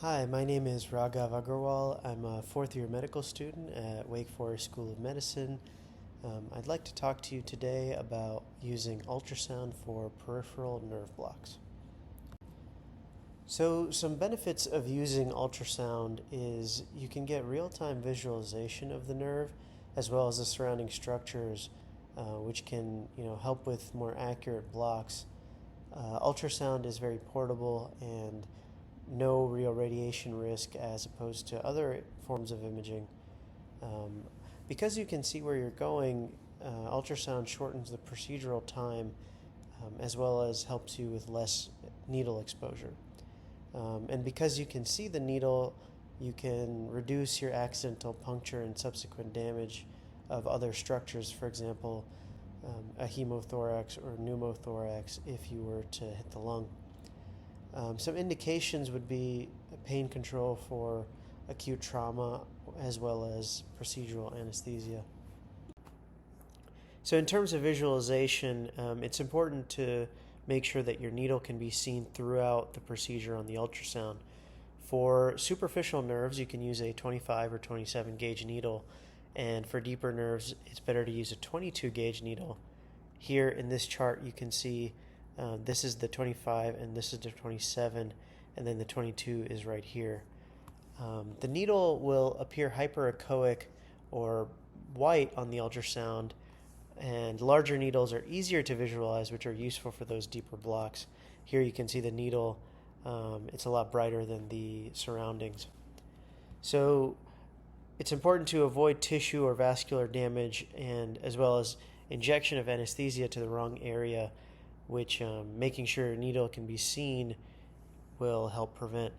Hi, my name is Raghav Agarwal. I'm a fourth year medical student at Wake Forest School of Medicine. I'd like to talk to you today about using ultrasound for peripheral nerve blocks. So, some benefits of using ultrasound is you can get real-time visualization of the nerve as well as the surrounding structures, which can help with more accurate blocks. Ultrasound is very portable and no real radiation risk as opposed to other forms of imaging. Um, because you can see where you're going, ultrasound shortens the procedural time as well as helps you with less needle exposure. And because you can see the needle, you can reduce your accidental puncture and subsequent damage of other structures, for example, a hemothorax or pneumothorax if you were to hit the lung. Some indications would be pain control for acute trauma as well as procedural anesthesia. So in terms of visualization, it's important to make sure that your needle can be seen throughout the procedure on the ultrasound. For superficial nerves, you can use a 25 or 27 gauge needle, and for deeper nerves, it's better to use a 22 gauge needle. Here in this chart, you can see this is the 25 and this is the 27, and then the 22 is right here. The needle will appear hyperechoic or white on the ultrasound, and larger needles are easier to visualize, which are useful for those deeper blocks. Here you can see the needle, it's a lot brighter than the surroundings. So it's important to avoid tissue or vascular damage, and as well as injection of anesthesia to the wrong area, which making sure your needle can be seen will help prevent.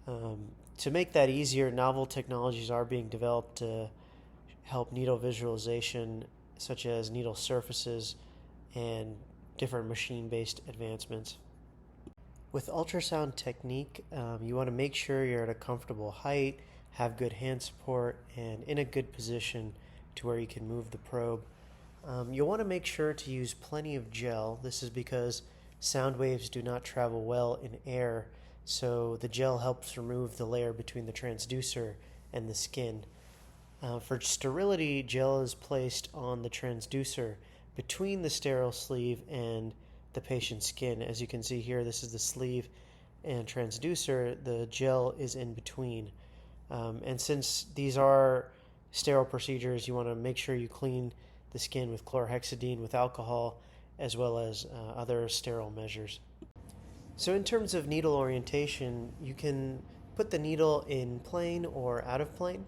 To make that easier, novel technologies are being developed to help needle visualization, such as needle surfaces and different machine-based advancements. With ultrasound technique, you want to make sure you're at a comfortable height, have good hand support, and in a good position to where you can move the probe. You'll want to make sure to use plenty of gel. This is because sound waves do not travel well in air, so the gel helps remove the layer between the transducer and the skin. For sterility, gel is placed on the transducer between the sterile sleeve and the patient's skin. As you can see here, this is the sleeve and transducer. The gel is in between. And since these are sterile procedures, you want to make sure you clean the skin with chlorhexidine with alcohol, as well as other sterile measures. So in terms of needle orientation, you can put the needle in plane or out of plane.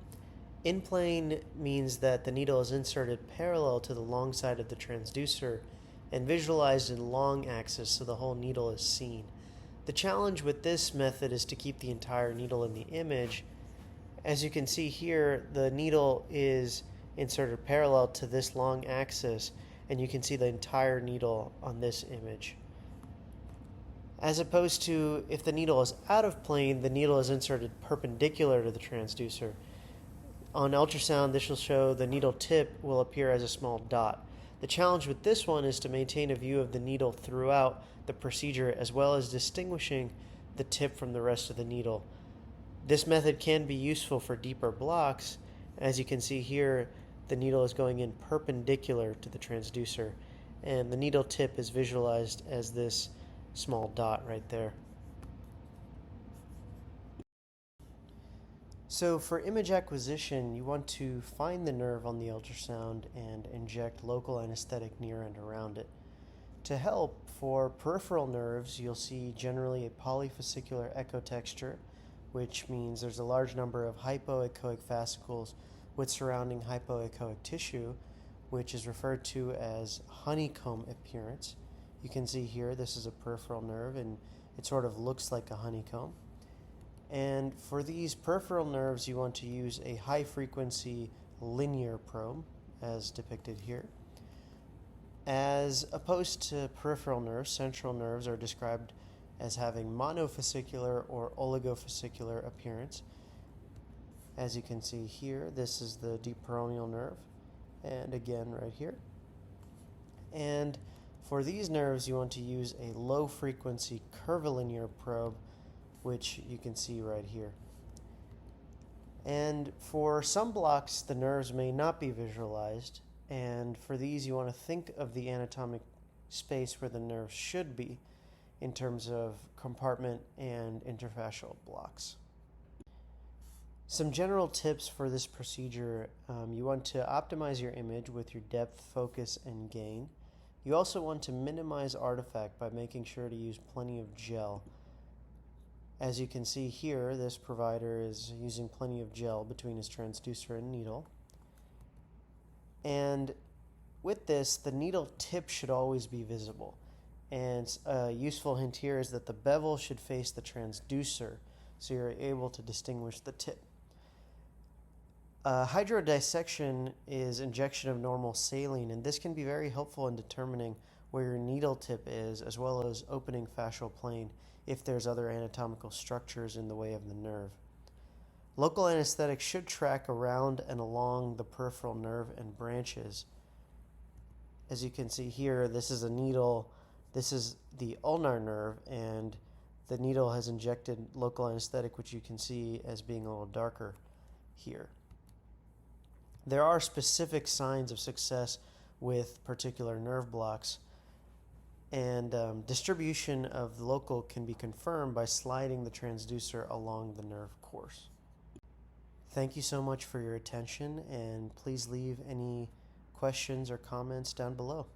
In plane means that the needle is inserted parallel to the long side of the transducer and visualized in long axis so the whole needle is seen. The challenge with this method is to keep the entire needle in the image. As you can see here, the needle is inserted parallel to this long axis, and you can see the entire needle on this image. As opposed to if the needle is out of plane, the needle is inserted perpendicular to the transducer. On ultrasound, this will show the needle tip will appear as a small dot. The challenge with this one is to maintain a view of the needle throughout the procedure, as well as distinguishing the tip from the rest of the needle. This method can be useful for deeper blocks. As you can see here, the needle is going in perpendicular to the transducer, and the needle tip is visualized as this small dot right there. So for image acquisition, you want to find the nerve on the ultrasound and inject local anesthetic near and around it. To help, for peripheral nerves, you'll see generally a polyfascicular echo texture, which means there's a large number of hypoechoic fascicles with surrounding hypoechoic tissue, which is referred to as honeycomb appearance. You can see here this is a peripheral nerve, and it sort of looks like a honeycomb. And for these peripheral nerves, you want to use a high-frequency linear probe, as depicted here. As opposed to peripheral nerves, central nerves are described as having monofascicular or oligofascicular appearance. As you can see here, this is the deep peroneal nerve, and again right here. And for these nerves, you want to use a low-frequency curvilinear probe which you can see right here. And for some blocks, the nerves may not be visualized, and for these you want to think of the anatomic space where the nerves should be in terms of compartment and interfascial blocks. Some general tips for this procedure: you want to optimize your image with your depth, focus, and gain. You also want to minimize artifact by making sure to use plenty of gel. As you can see here, this provider is using plenty of gel between his transducer and needle. And with this, the needle tip should always be visible. And a useful hint here is that the bevel should face the transducer, so you're able to distinguish the tip. Hydrodissection is injection of normal saline, and this can be very helpful in determining where your needle tip is, as well as opening fascial plane if there's other anatomical structures in the way of the nerve. Local anesthetic should track around and along the peripheral nerve and branches. As you can see here, this is a needle. This is the ulnar nerve, and the needle has injected local anesthetic, which you can see as being a little darker here. There are specific signs of success with particular nerve blocks, and distribution of the local can be confirmed by sliding the transducer along the nerve course. Thank you so much for your attention, and please leave any questions or comments down below.